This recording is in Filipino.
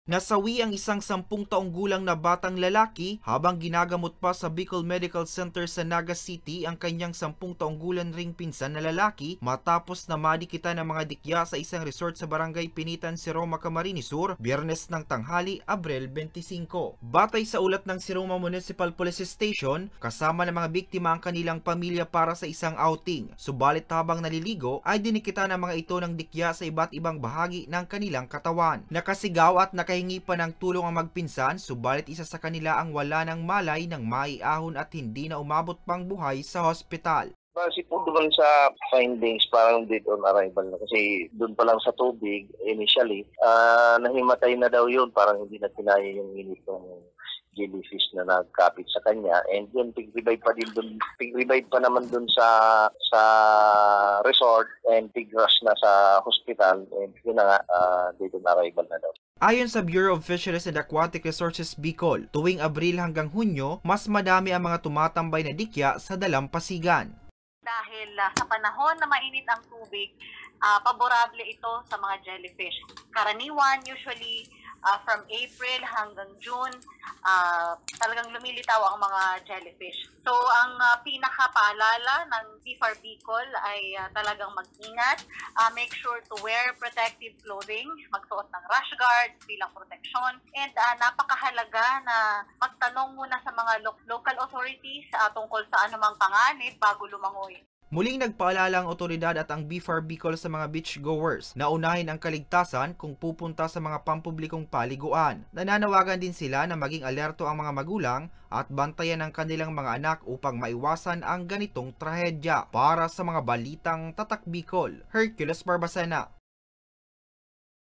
Nasawi ang isang 10 taong gulang na batang lalaki habang ginagamot pa sa Bicol Medical Center sa Naga City ang kanyang 10 taong gulang ring pinsan na lalaki matapos na madikitan ng mga dikya sa isang resort sa Barangay Pinitan, Siroma, Camarines Sur, Biyernes ng tanghali, Abril 25. Batay sa ulat ng Siroma Municipal Police Station, kasama ng mga biktima ang kanilang pamilya para sa isang outing. Subalit habang naliligo ay dinikitan ng mga ito ng dikya sa iba't ibang bahagi ng kanilang katawan. Nakasigaw at hingi pa ng tulong ang magpinsan, subalit isa sa kanila ang wala ng malay ng maiahon at hindi na umabot pang buhay sa hospital. Kasi po doon sa findings, parang dead on arrival na kasi doon pa lang sa tubig initially, nahimatay na daw yun, parang hindi na kinaya yung init ng jellyfish na nagkapit sa kanya, and then pig-revive pa naman doon sa resort and pig-rush na sa hospital, and yun na nga, dead on arrival na daw. Ayon sa Bureau of Fisheries and Aquatic Resources Bicol, tuwing Abril hanggang Hunyo, mas madami ang mga tumatambay na dikya sa dalampasigan. Dahil sa panahon na mainit ang tubig, paborable ito sa mga jellyfish. Karaniwan, usually from April hanggang June, talagang lumilitaw ang mga jellyfish. So, ang pinakapaalala ng BFAR Bicol ay talagang mag-ingat, make sure to wear protective clothing, magsuot ng rash guards bilang protection, and napakahalaga na magtanong muna sa mga local authorities tungkol sa anumang panganib bago lumangoy. Muling nagpaalala ang otoridad at ang BFAR Bicol sa mga beachgoers na unahin ang kaligtasan kung pupunta sa mga pampublikong paliguan. Nananawagan din sila na maging alerto ang mga magulang at bantayan ang kanilang mga anak upang maiwasan ang ganitong trahedya. Para sa mga balitang Tatak Bicol, Hercules Barbacena.